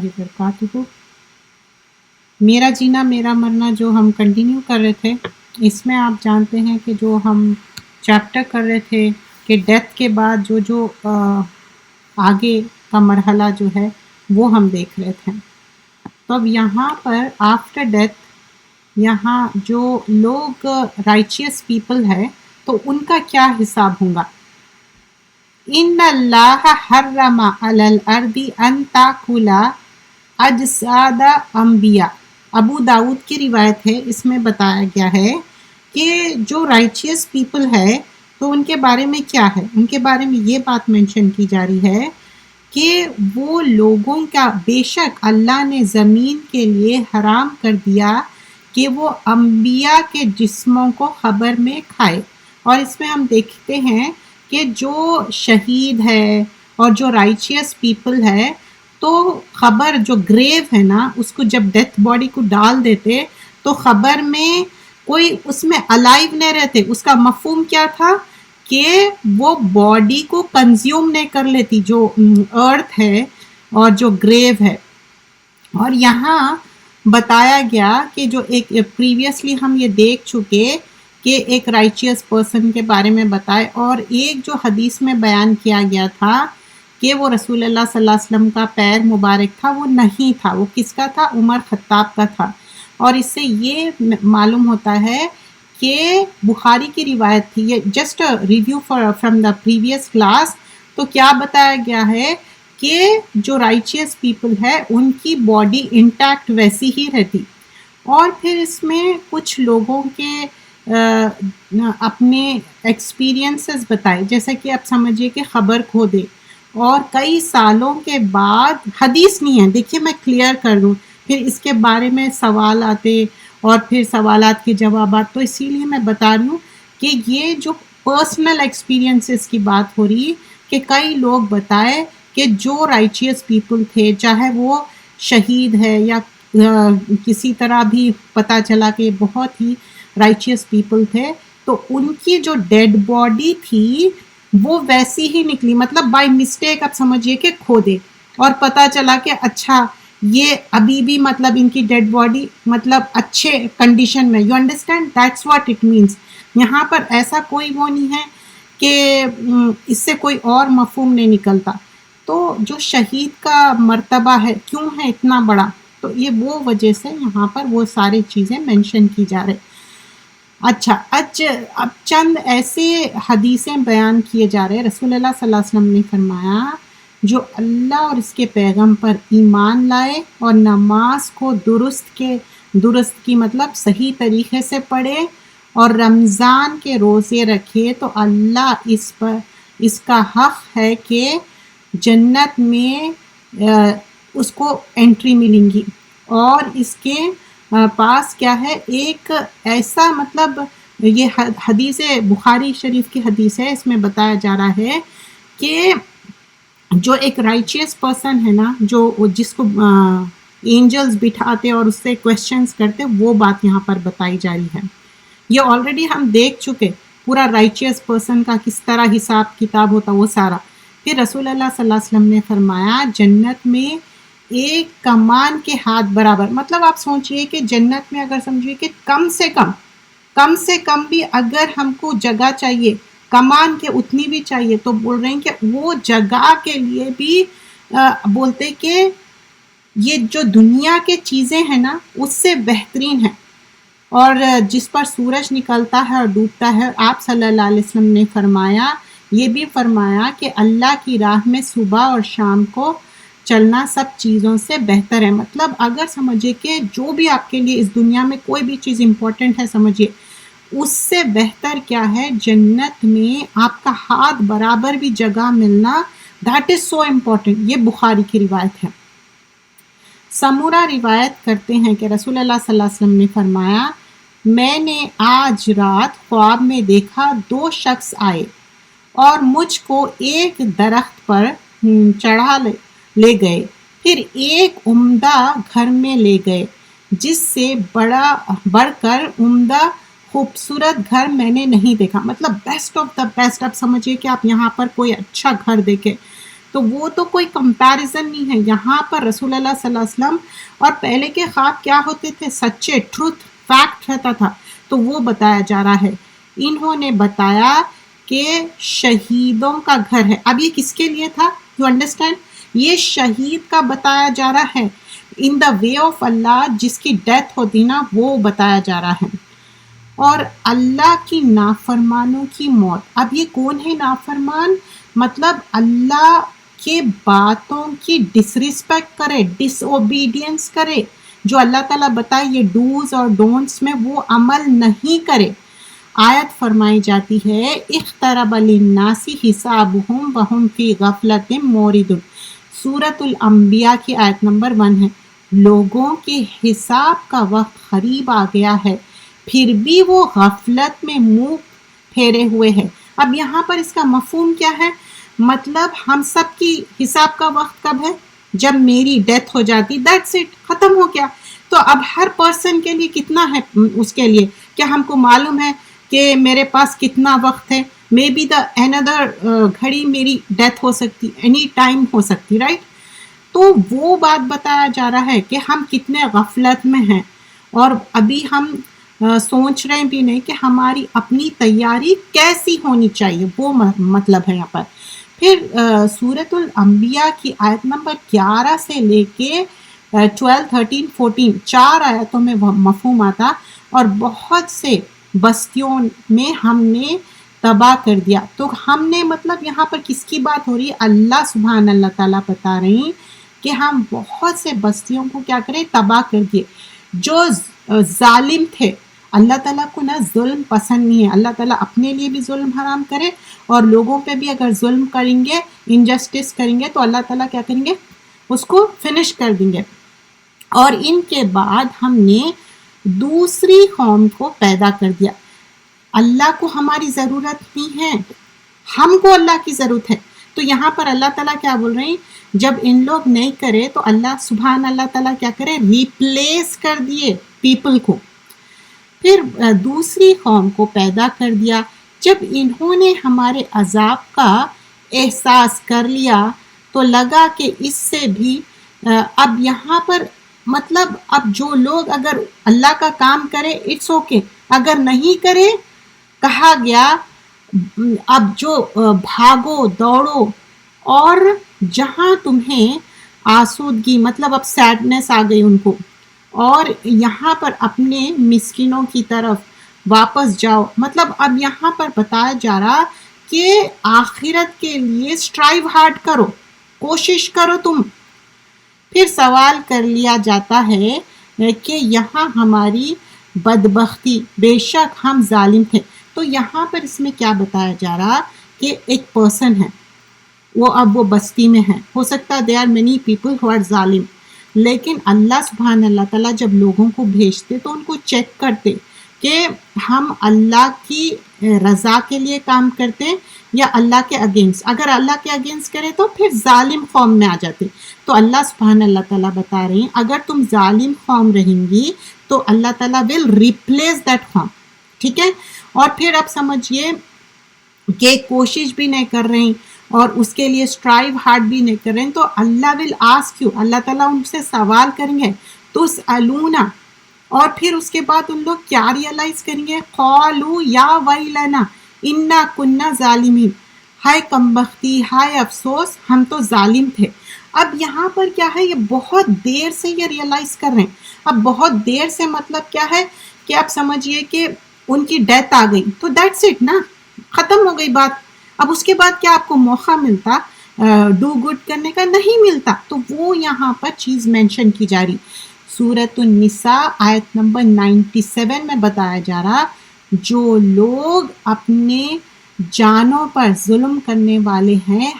وبرکاتہ۔ میرا جینا میرا مرنا جو ہم کنٹینیو کر رہے تھے، اس میں آپ جانتے ہیں کہ جو ہم چیپٹر کر رہے تھے کہ ڈیتھ کے بعد جو آگے کا مرحلہ جو ہے وہ ہم دیکھ رہے تھے۔ تو اب یہاں پر آفٹر ڈیتھ یہاں جو لوگ رائچیس پیپل ہے تو ان کا کیا حساب ہوگا؟ ان اللہ حرم علی الارض ان تاکل اجساد انبیاء، ابو داؤد کی روایت ہے، اس میں بتایا گیا ہے کہ جو رائچیس پیپل ہے تو ان کے بارے میں کیا ہے، ان کے بارے میں یہ بات مینشن کی جا رہی ہے کہ وہ لوگوں کا بے شک اللہ نے زمین کے لیے حرام کر دیا کہ وہ انبیاء کے جسموں کو قبر میں کھائے۔ اور اس میں ہم دیکھتے ہیں کہ جو شہید ہے اور جو رائچیس پیپل ہے تو قبر جو گریو ہے نا، اس کو جب ڈیتھ باڈی کو ڈال دیتے تو قبر میں کوئی اس میں الائیو نہیں رہتے۔ اس کا مفہوم کیا تھا کہ وہ باڈی کو کنزیوم نہیں کر لیتی جو ارتھ ہے اور جو گریو ہے۔ اور یہاں بتایا گیا کہ جو ایک پریویسلی ہم یہ دیکھ چکے کہ ایک رائچیس پرسن کے بارے میں بتائے، اور ایک جو حدیث میں بیان کیا گیا تھا کہ وہ رسول اللہ صلی اللہ علیہ وسلم کا پیر مبارک تھا، وہ نہیں تھا، وہ کس کا تھا؟ عمر خطاب کا تھا۔ اور اس سے یہ معلوم ہوتا ہے کہ بخاری کی روایت تھی، یہ just review from the previous class. تو کیا بتایا گیا ہے کہ جو رائچیس پیپل ہے ان کی باڈی انٹیکٹ ویسی ہی رہتی۔ اور پھر اس میں کچھ لوگوں کے اپنے ایکسپیرینسز بتائے، جیسا کہ آپ سمجھیے کہ خبر کھو دے اور کئی سالوں کے بعد، حدیث نہیں ہے، دیکھیے میں کلیئر کر دوں، پھر اس کے بارے میں سوال آتے اور پھر سوالات کے جوابات، تو اسی لیے میں بتا رہی ہوں کہ یہ جو پرسنل ایکسپیرینسز کی بات ہو رہی کہ کئی لوگ بتائے کہ جو رائچیس پیپل تھے، چاہے وہ شہید ہے یا کسی طرح بھی پتہ چلا کہ بہت ہی رائچیس پیپل تھے، تو ان کی جو ڈیڈ باڈی تھی وہ ویسی ہی نکلی، مطلب بائی مسٹیک آپ سمجھیے کہ کھو دے، اور پتہ چلا کہ اچھا یہ ابھی بھی مطلب ان کی ڈیڈ باڈی مطلب اچھے کنڈیشن میں۔ You understand that's what it means. یہاں پر ایسا کوئی وہ نہیں ہے کہ اس سے کوئی اور مفہوم نہیں نکلتا۔ تو جو شہید کا مرتبہ ہے کیوں ہے اتنا بڑا، تو یہ وہ وجہ سے یہاں پر وہ ساری چیزیں مینشن کی جا رہے۔ اچھا اب چند ایسے حدیثیں بیان کیے جا رہے۔ رسول اللہ صلی اللہ علیہ وسلم نے فرمایا جو اللہ اور اس کے پیغام پر ایمان لائے اور نماز کو درست کی مطلب صحیح طریقے سے پڑھے اور رمضان کے روزے رکھے تو اللہ اس کا حق ہے کہ جنت میں اس کو انٹری ملیں گی، اور اس کے پاس کیا ہے ایک ایسا مطلب، یہ حدیث بخاری شریف کی حدیث ہے، اس میں بتایا جا رہا ہے کہ جو ایک رائچیس پرسن ہے نا، جس کو اینجلز بٹھاتے اور اس سے کویسچنز کرتے، وہ بات یہاں پر بتائی جا رہی ہے۔ یہ آلریڈی ہم دیکھ چکے پورا رائچیس پرسن کا کس طرح حساب کتاب ہوتا وہ سارا۔ پھر رسول اللہ صلی اللہ علیہ وسلم نے فرمایا جنت میں ایک کمان کے ہاتھ برابر، مطلب آپ سوچئے کہ جنت میں اگر سمجھیے کہ کم سے کم بھی اگر ہم کو جگہ چاہیے، کمان کے اتنی بھی چاہیے، تو بول رہے ہیں کہ وہ جگہ کے لیے بھی بولتے کہ یہ جو دنیا کے چیزیں ہیں نا اس سے بہترین ہے، اور جس پر سورج نکلتا ہے اور ڈوبتا ہے۔ آپ صلی اللہ علیہ وسلم نے فرمایا، یہ بھی فرمایا کہ اللہ کی راہ میں صبح اور شام کو چلنا سب چیزوں سے بہتر ہے۔ مطلب اگر سمجھے کہ جو بھی آپ کے لیے اس دنیا میں کوئی بھی چیز امپورٹنٹ ہے، سمجھیے اس سے بہتر کیا ہے جنت میں آپ کا ہاتھ برابر بھی جگہ ملنا، دیٹ از سو امپورٹنٹ۔ یہ بخاری کی روایت ہے۔ سمورہ روایت کرتے ہیں کہ رسول اللہ صلی اللہ علیہ وسلم نے فرمایا میں نے آج رات خواب میں دیکھا 2 شخص آئے اور مجھ کو ایک درخت پر چڑھا لے گئے، پھر ایک عمدہ گھر میں لے گئے جس سے بڑھ کر عمدہ خوبصورت گھر میں نے نہیں دیکھا، مطلب بیسٹ آف دا بیسٹ۔ اب سمجھیے کہ آپ یہاں پر کوئی اچھا گھر دیکھیں تو وہ تو کوئی کمپیریزن نہیں ہے. یہاں پر رسول اللہ صلی اللہ علیہ وسلم اور پہلے کے خواب کیا ہوتے تھے؟ سچے، ٹروتھ، فیکٹ رہتا تھا. تو وہ بتایا جا رہا ہے. انہوں نے بتایا کہ شہیدوں کا گھر ہے. اب یہ کس کے لیے تھا؟ You understand? یہ شہید کا بتایا جا رہا ہے ان دا وے آف اللہ، جس کی ڈیتھ ہوتی نا، وہ بتایا جا رہا ہے. اور اللہ کی نافرمانوں کی موت. اب یہ کون ہے نافرمان؟ مطلب اللہ کے باتوں کی ڈس ریسپیکٹ کرے، ڈس اوبیڈینس کرے، جو اللہ تعالیٰ بتائے یہ ڈوز اور ڈونٹس میں وہ عمل نہیں کرے. آیت فرمائی جاتی ہے اقترب للناس حسابهم وهم فی غفلۃ معرضون. سورۃ الانبیاء کی آیت نمبر 1 ہے. لوگوں کے حساب کا وقت قریب آ گیا ہے، پھر بھی وہ غفلت میں منہ پھیرے ہوئے ہیں. اب یہاں پر اس کا مفہوم کیا ہے؟ مطلب ہم سب کی حساب کا وقت کب ہے؟ جب میری ڈیتھ ہو جاتی، دیٹس اٹ، ختم ہو گیا. تو اب ہر پرسن کے لیے کتنا ہے اس کے لیے؟ کیا ہم کو معلوم ہے کہ میرے پاس کتنا وقت ہے؟ مے بی دا اندر گھڑی میری ڈیتھ ہو سکتی، اینی ٹائم ہو سکتی، رائٹ؟ تو وہ بات بتایا جا رہا ہے کہ ہم کتنے غفلت میں ہیں، اور ابھی ہم سوچ رہے بھی نہیں کہ ہماری اپنی تیاری کیسی ہونی چاہیے. وہ مطلب ہے یہاں پر. پھر سورۃ الانبیاء کی آیت نمبر 11 سے لے کے 12، 13، 14 4 آیتوں میں وہ مفہوم آتا. اور بہت سے بستیوں میں ہم نے تباہ کر دیا. تو ہم نے مطلب یہاں پر کس کی بات ہو رہی ہے؟ اللہ سبحان اللہ تعالیٰ بتا رہے ہیں کہ ہم بہت سے بستیوں کو کیا کریں؟ تباہ کر دیے جو ظالم تھے. اللہ تعالیٰ کو نا ظلم پسند نہیں ہے. اللہ تعالیٰ اپنے لیے بھی ظلم حرام کرے، اور لوگوں پہ بھی اگر ظلم کریں گے، انجسٹس کریں گے، تو اللہ تعالیٰ کیا کریں گے؟ اس کو فنش کر دیں گے. اور ان کے بعد ہم نے دوسری قوم کو پیدا کر دیا. اللہ کو ہماری ضرورت نہیں ہے، ہم کو اللہ کی ضرورت ہے. تو یہاں پر اللہ تعالیٰ کیا بول رہے ہیں؟ جب ان لوگ نہیں کرے تو اللہ سبحان اللہ تعالیٰ کیا کرے؟ ریپلیس کر دیے پیپل کو. پھر دوسری قوم کو پیدا کر دیا. جب انہوں نے ہمارے عذاب کا احساس کر لیا تو لگا کہ اس سے بھی اب یہاں پر مطلب اب جو لوگ اگر اللہ کا کام کرے اٹس اوکے، اگر نہیں کرے کہا گیا اب جو بھاگو دوڑو، اور جہاں تمہیں آسودگی، مطلب اب سیڈنس آ گئی ان کو، اور یہاں پر اپنے مسکینوں کی طرف واپس جاؤ. مطلب اب یہاں پر بتایا جا رہا کہ آخرت کے لیے اسٹرائیو ہارڈ کرو، کوشش کرو تم. پھر سوال کر لیا جاتا ہے کہ یہاں ہماری بدبختی، بے شک ہم ظالم تھے. تو یہاں پر اس میں کیا بتایا جا رہا کہ ایک پرسن ہے، وہ اب وہ بستی میں ہے، ہو سکتا ہے they are many people who are ظالم، لیکن اللہ سبحان اللہ تعالیٰ جب لوگوں کو بھیجتے تو ان کو چیک کرتے کہ ہم اللہ کی رضا کے لیے کام کرتے یا اللہ کے اگینسٹ. اگر اللہ کے اگینسٹ کرے تو پھر ظالم قوم میں آ جاتے. تو اللہ سبحان اللہ تعالیٰ بتا رہے ہیں اگر تم ظالم قوم رہیں گی تو اللہ تعالیٰ ول ریپلیس دیٹ قوم. ٹھیک ہے؟ اور پھر اب سمجھیے کہ کوشش بھی نہیں کر رہے ہیں اور اس کے لیے اسٹرائیو ہارڈ بھی نہیں کر رہے ہیں، تو اللہ ول آسک یو، اللہ تعالیٰ ان سے سوال کریں گے تسألونا. اور پھر اس کے بعد ان لوگ کیا ریئلائز کریں گے؟ قالوا یا ویلنا انا کنا ظالمین، ہائے کمبختی، ہائے افسوس، ہم تو ظالم تھے. اب یہاں پر کیا ہے؟ یہ بہت دیر سے یہ ریئلائز کر رہے ہیں. اب بہت دیر سے مطلب کیا ہے کہ آپ سمجھیے کہ ان کی ڈیتھ آ گئی تو دیٹس اٹ نا، ختم ہو گئی بات. اب اس کے بعد کیا آپ کو موقع ملتا ڈو گڈ کرنے کا؟ نہیں ملتا. تو وہ یہاں پر چیز مینشن کی جا رہی. سورۃ النساء آیت نمبر 97 میں بتایا جا رہا جو لوگ اپنے جانوں پر ظلم کرنے والے ہیں،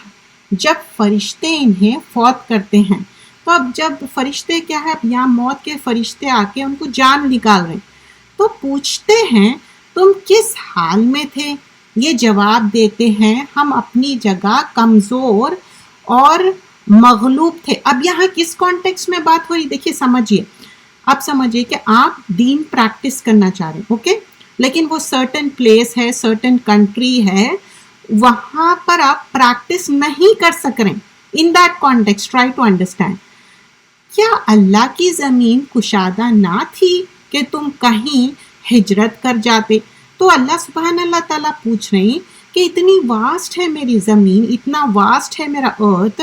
جب فرشتے انہیں فوت کرتے ہیں. تو اب جب فرشتے کیا ہے؟ اب یہاں موت کے فرشتے آ کے ان کو جان نکال رہے ہیں، تو پوچھتے ہیں تم کس حال میں تھے؟ یہ جواب دیتے ہیں ہم اپنی جگہ کمزور اور مغلوب تھے. اب یہاں کس کانٹیکس میں بات ہو رہی؟ دیکھیے سمجھیے، اب سمجھیے کہ آپ دین پریکٹس کرنا چاہ رہے ہیں، اوکے، لیکن وہ سرٹن پلیس ہے، سرٹن کنٹری ہے، وہاں پر آپ پریکٹس نہیں کر سک رہے. In that context, try to understand. کیا اللہ کی زمین کشادہ نہ تھی کہ تم کہیں ہجرت کر جاتے؟ تو اللہ سبحان اللہ تعالیٰ پوچھ رہے ہیں کہ اتنی واسٹ ہے میری زمین، اتنا واسٹ ہے میرا ارتھ،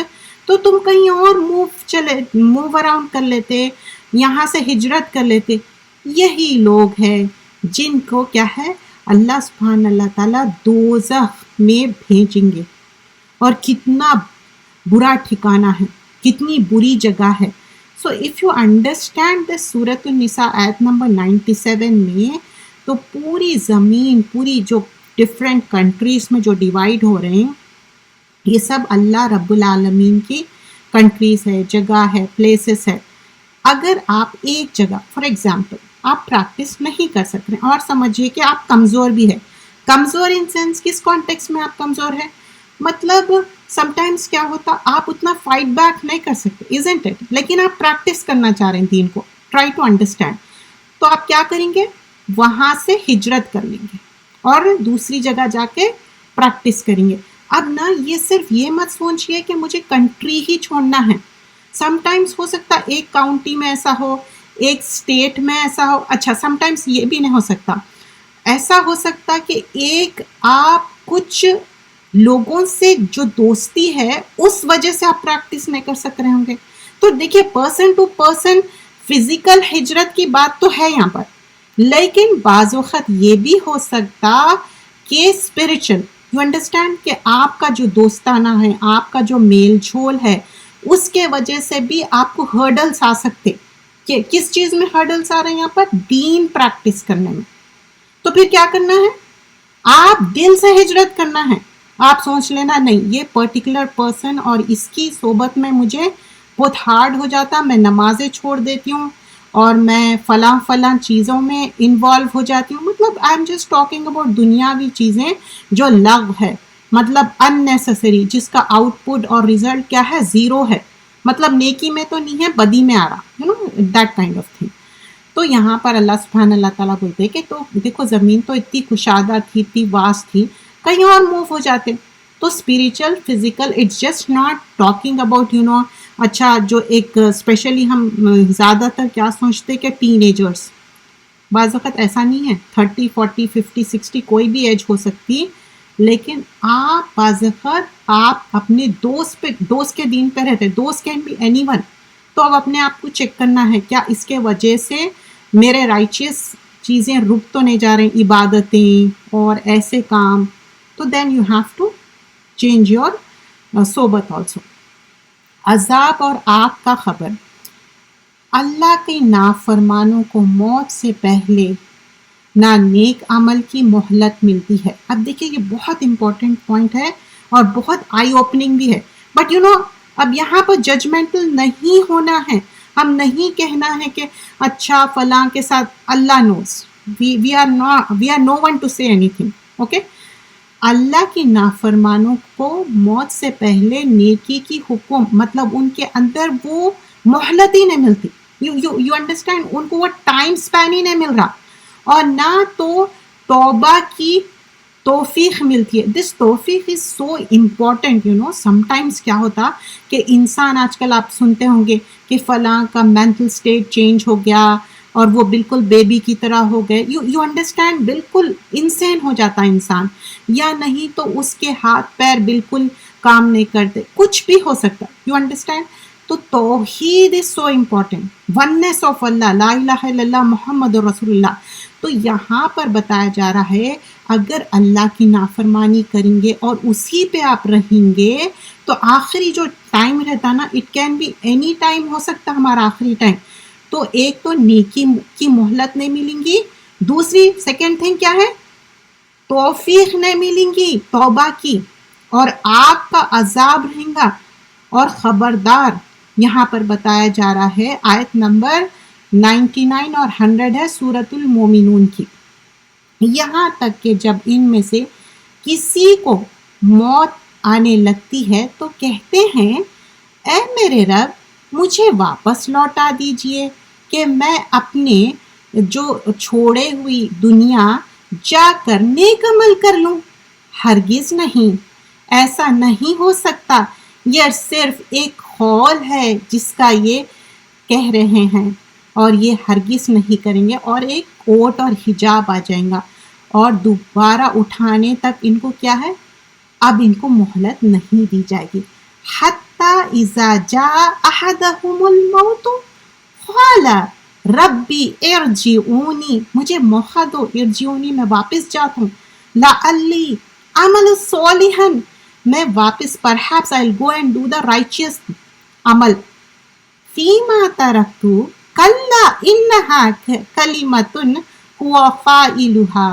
تو تم کہیں اور موو اراؤنڈ کر لیتے، یہاں سے ہجرت کر لیتے۔ یہی لوگ ہیں جن کو کیا ہے اللہ سبحان اللہ تعالیٰ دوزخ میں بھیجیں گے، اور کتنا برا ٹھکانہ ہے، کتنی بری جگہ ہے۔ So if you understand this سورۃ النساء آیت نمبر 97 میں، تو پوری زمین، پوری جو ڈفرینٹ کنٹریز میں جو ڈیوائیڈ ہو رہے ہیں، یہ سب اللہ رب العالمین کی کنٹریز ہے، جگہ ہے، پلیسز ہے۔ اگر آپ ایک جگہ فار ایگزامپل آپ پریکٹس نہیں کر سک رہے، اور سمجھیے کہ آپ کمزور بھی ہے، کمزور ان سینس کس کانٹیکس میں آپ کمزور ہے، مطلب سم ٹائمس کیا ہوتا آپ اتنا فائٹ بیک نہیں کر سکتے، isn't it؟ لیکن آپ پریکٹس کرنا چاہ رہے ہیں دین کو، ٹرائی ٹو انڈرسٹینڈ، تو آپ کیا کریں گے؟ وہاں سے ہجرت کر لیں گے اور دوسری جگہ جا کے پریکٹس کریں گے۔ اب نہ یہ صرف یہ مت سوچیے کہ مجھے کنٹری ہی چھوڑنا ہے، سم ٹائمس ہو سکتا ایک کاؤنٹی میں ایسا ہو، ایک اسٹیٹ میں ایسا ہو، اچھا سم ٹائمس یہ بھی نہیں ہو سکتا، ایسا ہو سکتا کہ ایک آپ کچھ لوگوں سے جو دوستی ہے اس وجہ سے آپ پریکٹس نہیں کر سک رہے ہوں گے۔ تو دیکھیے پرسن ٹو پرسن فزیکل ہجرت کی بات تو ہے یہاں پر، لیکن بعض وقت یہ بھی ہو سکتا کہ اسپرچل، یو انڈرسٹینڈ، کہ آپ کا جو دوستانہ ہے، آپ کا جو میل جھول ہے، اس کے وجہ سے بھی آپ کو ہرڈلس آ سکتے۔ کہ کس چیز میں ہرڈلس آ رہے ہیں یہاں پر؟ دین پریکٹس کرنے میں۔ تو پھر کیا کرنا ہے؟ آپ دل سے ہجرت کرنا ہے۔ آپ سوچ لینا نہیں یہ پرٹیکولر پرسن اور اس کی صحبت میں مجھے بہت ہارڈ ہو جاتا، میں نمازیں چھوڑ دیتی ہوں اور میں فلاں چیزوں میں انوالو ہو جاتی ہوں، مطلب I am just talking about دنیاوی چیزیں جو لغو ہے، مطلب ان نیسسری، جس کا آؤٹ پٹ اور ریزلٹ کیا ہے؟ زیرو ہے، مطلب نیکی میں تو نہیں ہے، بدی میں آ رہا، you know that kind of thing. تو یہاں پر اللہ سبحانہ اللہ تعالیٰ بولتے کہ تو دیکھو زمین تو اتنی کشادہ تھی، اتنی واسٹ تھی، کہیں اور موو ہو جاتے۔ تو spiritual physical it's just not talking about you know, اچھا جو ایک اسپیشلی ہم زیادہ تر کیا سوچتے کہ ٹین ایجرس، بعض وقت ایسا نہیں ہے، 30 40 50 60 کوئی بھی ایج ہو سکتی، لیکن آپ بعض وقت آپ اپنے دوست کے دین پہ رہتے، دوست کین بی اینی ون، تو اب اپنے آپ کو چیک کرنا ہے کیا اس کے وجہ سے میرے رائچیس چیزیں رک تو نہیں جا رہے، عبادتیں اور ایسے کام، تو then you have to change your صحبت آلسو۔ عذاب اور آگ کا خبر، اللہ کے نافرمانوں کو موت سے پہلے نہ نیک عمل کی مہلت ملتی ہے۔ اب دیکھیے یہ بہت امپورٹنٹ پوائنٹ ہے اور بہت آئی اوپننگ بھی ہے، بٹ یو نو اب یہاں پر ججمنٹل نہیں ہونا ہے، ہم نہیں کہنا ہے کہ اچھا فلاں کے ساتھ، Allah knows, we are no one to سے اینی تھنگ، اوکے۔ اللہ کی نافرمانوں کو موت سے پہلے نیکی کی حکم، مطلب ان کے اندر وہ مہلت ہی نہیں ملتی، یو انڈرسٹینڈ، ان کو وہ ٹائم سپین ہی نہیں مل رہا، اور نہ تو توبہ کی توفیق ملتی ہے۔ دس توفیق is so important, you know sometimes کیا ہوتا کہ انسان، آج کل آپ سنتے ہوں گے کہ فلاں کا مینٹل اسٹیٹ چینج ہو گیا اور وہ بالکل بیبی کی طرح ہو گئے، یو انڈرسٹینڈ، بالکل انسین ہو جاتا انسان، یا نہیں تو اس کے ہاتھ پیر بالکل کام نہیں کرتے، کچھ بھی ہو سکتا، یو انڈرسٹینڈ۔ تو توحید از سو امپورٹنٹ، وننس آف اللہ، لا الہ الا اللہ محمد رسول اللہ۔ تو یہاں پر بتایا جا رہا ہے اگر اللہ کی نافرمانی کریں گے اور اسی پہ آپ رہیں گے تو آخری جو ٹائم رہتا نا، it can be any time ہو سکتا ہمارا آخری ٹائم، تو ایک تو نیکی کی مہلت نہیں ملیں گی، دوسری سیکنڈ تھنگ کیا ہے؟ توفیق نہیں ملیں گی توبہ کی، اور آگ کا عذاب رہیں گا۔ اور خبردار یہاں پر بتایا جا رہا ہے، آیت نمبر 99 اور 100 ہے سورۃ المومنون کی، یہاں تک کہ جب ان میں سے کسی کو موت آنے لگتی ہے تو کہتے ہیں اے میرے رب مجھے واپس لوٹا دیجئے کہ میں اپنے جو چھوڑے ہوئی دنیا جا کر نیک عمل کر لوں۔ ہرگز نہیں، ایسا نہیں ہو سکتا یہ صرف ایک قول ہے جس کا یہ کہہ رہے ہیں، اور یہ ہرگز نہیں کریں گے، اور ایک کوٹ اور حجاب آ جائیں گا، اور دوبارہ اٹھانے تک ان کو کیا ہے، اب ان کو مہلت نہیں دی جائے گی۔ حتی اذا جاء احدهم الموت قال ربی ارجعونی، مجھے موقع دو، ارجعونی میں واپس جاتا ہوں، لعلی عمل صالحا، میں واپس perhaps I'll go and do the righteous عمل، فیما ترکتو کلا انہا کلمتن ہوا قائلہا،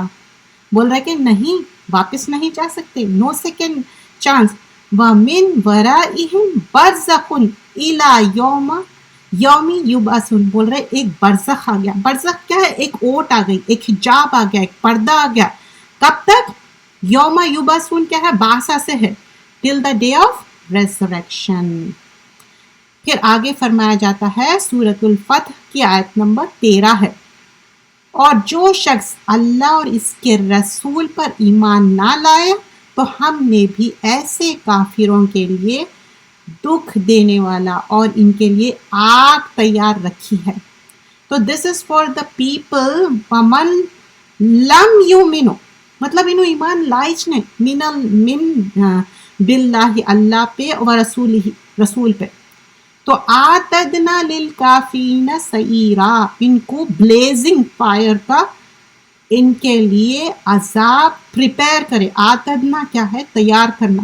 بول رہے کہ نہیں، واپس نہیں جا سکتے، نو سیکنڈ چانس، وَمِن وَرَائِهِمْ بَرْزَخٌ إِلَى یوم یبعثون، بول رہے ایک برزخ آ گیا، برزخ کیا ہے، ایک اوٹ آ گئی، ایک حجاب آ گیا، ایک پردہ آ گیا، کب تک، یوم یبعثون کیا ہے، باسا سے ہے، ٹل دا ڈے آف ریزریکشن۔ پھر آگے فرمایا جاتا ہے، سورۃ الفتح کی آیت نمبر 13 ہے، اور جو شخص اللہ اور اس کے رسول پر ایمان نہ لائے تو ہم نے بھی ایسے کافروں کے لیے دکھ دینے والا اور ان کے لیے آگ تیار رکھی ہے۔ تو دس از فار دا پیپل ومن لم یؤمنوا، مطلب انہوں ایمان لائچ نے من باللہ، اللہ پہ، و رسول پہ، تو آتدنا للکافرین سعیرا، ان کو بلیزنگ فائر کا ان کے لیے عذاب پریپیئر کرے، آتدنا کیا ہے، تیار کرنا،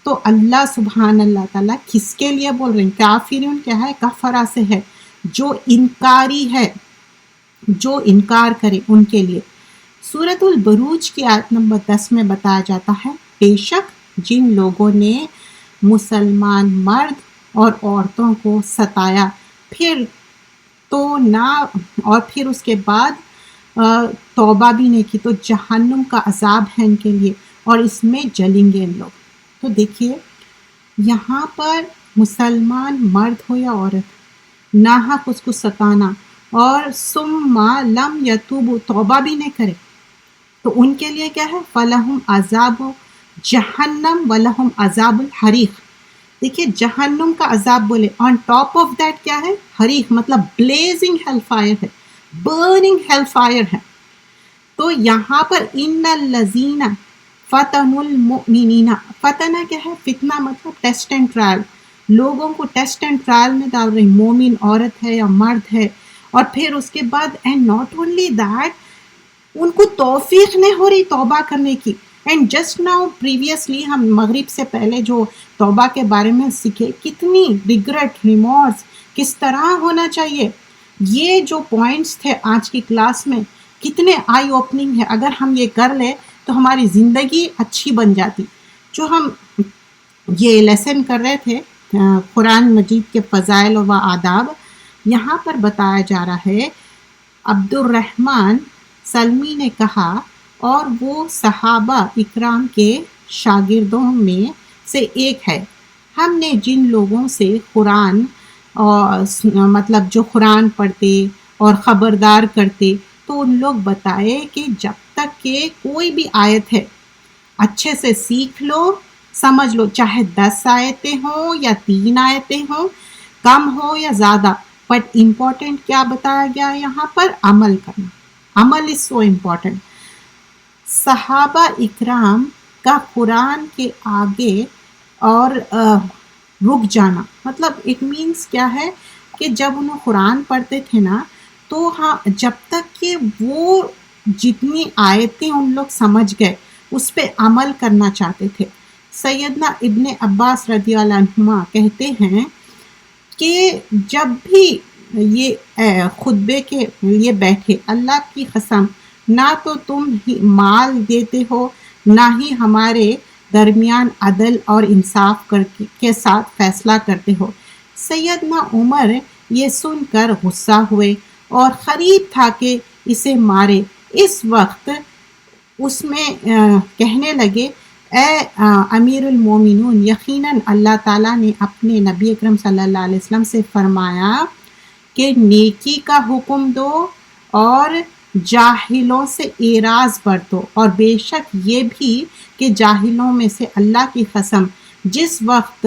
تو اللہ سبحان اللہ تعالیٰ کس کے لیے بول رہے ہیں، کافرون کیا ہے، کفرا سے ہے، جو انکاری ہے، جو انکار کرے ان کے لیے۔ سورۃ البروج کی آیت نمبر 10 میں بتایا جاتا ہے، بے شک جن لوگوں نے مسلمان مرد اور عورتوں کو ستایا پھر تو نہ، اور پھر اس کے بعد توبہ بھی نہیں کی، تو جہنم کا عذاب ہے ان کے لیے، اور اس میں جلیں گے ان لوگ۔ تو دیکھیے یہاں پر مسلمان مرد ہو یا عورت، ناحق اس کو ستانا، اور ثم لم یتوب، توبہ بھی نہیں کرے، تو ان کے لیے کیا ہے، فلہم عذاب جہنم ولہم عذاب الحریق۔ دیکھیے جہنم کا عذاب بولے، آن ٹاپ آف دیٹ کیا ہے، حریق، مطلب بلیزنگ ہیل فائر ہے، برننگ ہیل فائر ہے۔ تو یہاں پر ان الذین فتنوا المؤمنین، فتنہ کیا ہے، فتنہ مطلب ٹیسٹ اینڈ ٹرائل، لوگوں کو ٹیسٹ اینڈ ٹرائل میں ڈال رہی، مومن عورت ہے یا مرد ہے، اور پھر اس کے بعد اینڈ ناٹ اونلی دیٹ، ان کو توفیق نہیں ہو رہی توبہ کرنے کی۔ اینڈ جسٹ ناؤ پریویسلی ہم مغرب سے پہلے جو توبہ کے بارے میں سیکھے، کتنی ریگریٹ، ریمورس کس طرح ہونا چاہیے، یہ جو پوائنٹس تھے آج کی کلاس میں کتنے آئی اوپننگ ہے، اگر ہم یہ کر لیں تو ہماری زندگی اچھی بن جاتی۔ جو ہم یہ لیسن کر رہے تھے قرآن مجید کے فضائل و آداب، یہاں پر بتایا جا رہا ہے، عبد الرحمن سلمی نے کہا، اور وہ صحابہ اکرام کے شاگردوں میں سے ایک ہے، ہم نے جن لوگوں سے قرآن اور مطلب جو قرآن پڑھتے اور خبردار کرتے، تو ان لوگ بتائے کہ جب تک کہ کوئی بھی آیت ہے اچھے سے سیکھ لو، سمجھ لو، چاہے 10 آیتیں ہوں یا 3 آیتیں ہوں، کم ہو یا زیادہ، بٹ امپورٹنٹ کیا بتایا گیا یہاں پر، عمل کرنا، عمل از سو امپورٹنٹ۔ صحابہ اکرام کا قرآن کے آگے اور رک جانا، مطلب اٹ مینس کیا ہے کہ جب انہوں قرآن پڑھتے تھے نا، تو ہاں جب تک کہ وہ جتنی آیتیں ان لوگ سمجھ گئے اس پہ عمل کرنا چاہتے تھے۔ سیدنا ابن عباس رضی اللہ عنہما کہتے ہیں کہ جب بھی یہ خطبے کے لیے بیٹھے، اللہ کی قسم نہ تو تم ہی مال دیتے ہو، نہ ہی ہمارے درمیان عدل اور انصاف کے ساتھ فیصلہ کرتے ہو۔ سیدنا عمر یہ سن کر غصہ ہوئے اور قریب تھا کہ اسے مارے۔ اس وقت اس میں کہنے لگے، اے امیر المومنون، یقیناً اللہ تعالیٰ نے اپنے نبی اکرم صلی اللہ علیہ وسلم سے فرمایا کہ نیکی کا حکم دو اور جاہلوں سے اعراض برتو، اور بے شک یہ بھی کہ جاہلوں میں سے اللہ کی قسم جس وقت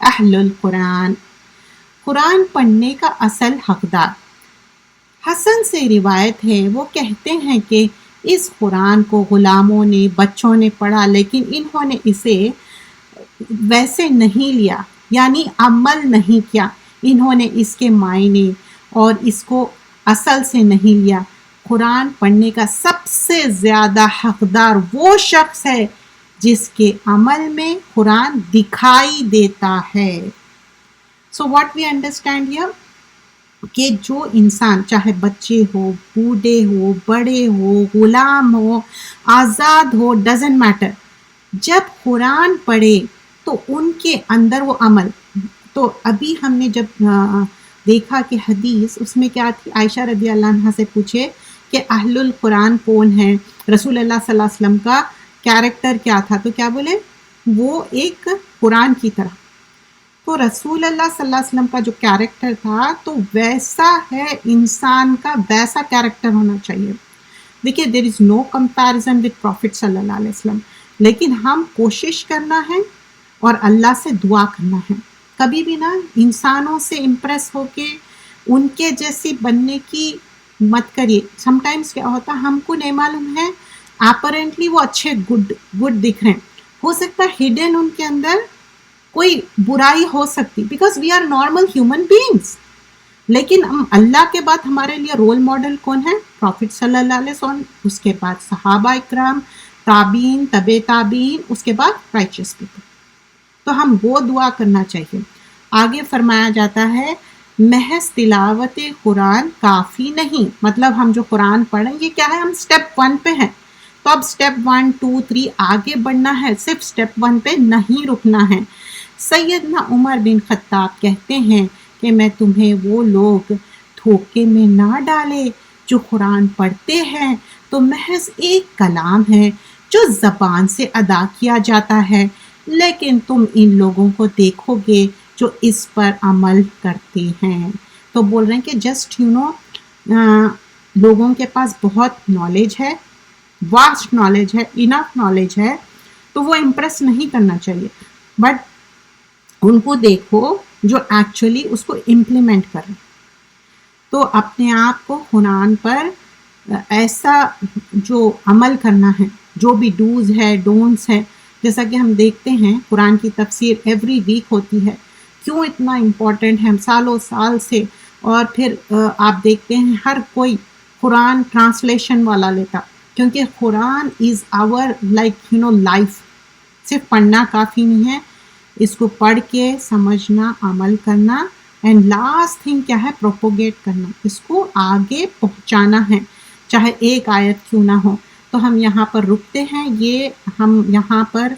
اہل القرآن، قرآن پڑھنے کا اصل حقدار۔ حسن سے روایت ہے، وہ کہتے ہیں کہ اس قرآن کو غلاموں نے، بچوں نے پڑھا، لیکن انہوں نے اسے ویسے نہیں لیا، یعنی عمل نہیں کیا، انہوں نے اس کے معنی اور اس کو اصل سے نہیں لیا۔ قرآن پڑھنے کا سب سے زیادہ حقدار وہ شخص ہے جس کے عمل میں قرآن دکھائی دیتا ہے۔ So what we understand here کہ جو انسان، چاہے بچے ہو، بوڑھے ہو، بڑے ہو، غلام ہو، آزاد ہو، ڈزنٹ میٹر، جب قرآن پڑھے تو ان کے اندر وہ عمل۔ تو ابھی ہم نے جب دیکھا کہ حدیث اس میں کیا تھی، عائشہ رضی اللہ عنہا سے پوچھے کہ اہل القرآن کون ہے، رسول اللہ صلی اللہ علیہ وسلم کا کیریکٹر کیا تھا، تو کیا بولے، وہ ایک قرآن کی طرح۔ تو رسول اللہ صلی اللہ علیہ وسلم کا جو کیریکٹر تھا تو ویسا ہے انسان کا، ویسا کیریکٹر ہونا چاہیے۔ دیکھیے دیر از نو کمپیرزن وتھ پروفٹ صلی اللہ علیہ وسلم، لیکن ہم کوشش کرنا ہے اور اللہ سے دعا کرنا ہے، کبھی بھی نا انسانوں سے امپریس ہو کے ان کے جیسی بننے کی مت کریے۔ سم ٹائمز کیا ہوتا ہے، ہم کو نہیں معلوم ہے، اپیرنٹلی وہ اچھے گڈ دکھ رہے ہیں، ہو سکتا ہے ہڈن ان کے اندر کوئی برائی ہو سکتی، because we are normal human beings. لیکن ہم اللہ کے بعد ہمارے لیے رول ماڈل کون ہے؟ پروفٹ صلی اللہ علیہ وسلم، اس کے بعد صحابہ اکرام، تابعین، تبع تابعین، اس کے بعد رائچس پیپل۔ تو ہم وہ دعا کرنا چاہیے۔ آگے فرمایا جاتا ہے محض تلاوت قرآن کافی نہیں، مطلب ہم جو قرآن پڑھیں یہ کیا ہے، ہم سٹیپ 1 پہ ہیں، تو اب سٹیپ 1 2 3 آگے بڑھنا ہے، صرف سٹیپ 1 پہ نہیں رکنا ہے۔ سیدنا عمر بن خطاب کہتے ہیں کہ میں تمہیں وہ لوگ دھوکے میں نہ ڈالے جو قرآن پڑھتے ہیں تو محض ایک کلام ہے جو زبان سے ادا کیا جاتا ہے، لیکن تم ان لوگوں کو دیکھو گے جو اس پر عمل کرتے ہیں۔ تو بول رہے ہیں کہ جسٹ لوگوں کے پاس بہت نالج ہے، واسٹ نالج ہے، انف نالج ہے، تو وہ امپریس نہیں کرنا چاہیے، بٹ ان کو دیکھو جو ایکچولی اس کو امپلیمنٹ کریں۔ تو اپنے آپ کو قرآن پر ایسا جو عمل کرنا ہے، جو بھی ڈوز ہے، ڈونٹس ہے، جیسا کہ ہم دیکھتے ہیں قرآن کی تفسیر ایوری ویک ہوتی ہے، کیوں اتنا امپورٹنٹ ہے، ہم سالوں سال سے، اور پھر آپ دیکھتے ہیں ہر کوئی قرآن ٹرانسلیشن والا لیتا، کیونکہ قرآن از آور لائک لائف، صرف پڑھنا کافی نہیں ہے، اس کو پڑھ کے سمجھنا، عمل کرنا، اینڈ لاسٹ تھنگ کیا ہے، پروپوگیٹ کرنا، اس کو آگے پہنچانا ہے، چاہے ایک آیت کیوں نہ ہو۔ تو ہم یہاں پر رکتے ہیں، یہ ہم یہاں پر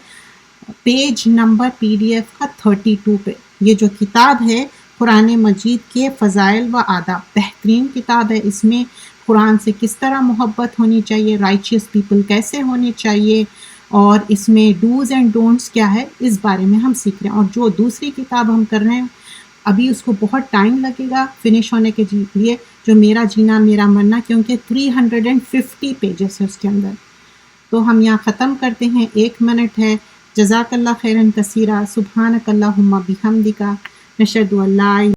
پیج نمبر PDF کا 32 پہ، یہ جو کتاب ہے قرآن مجید کے فضائل و آداب، بہترین کتاب ہے، اس میں قرآن سے کس طرح محبت ہونی چاہیے، رائچیس پیپل کیسے ہونے چاہیے، اور اس میں ڈوز اینڈ ڈونٹس کیا ہے، اس بارے میں ہم سیکھ رہے ہیں۔ اور جو دوسری کتاب ہم کر رہے ہیں ابھی اس کو بہت ٹائم لگے گا فنش ہونے کے لیے، جو میرا جینا میرا مرنا، کیونکہ 350 پیجز ہے اس کے اندر۔ تو ہم یہاں ختم کرتے ہیں، 1 منٹ ہے۔ جزاک اللہ خیرن کثیرہ، سبحانک اللہم بحمدک، نشہد ان لا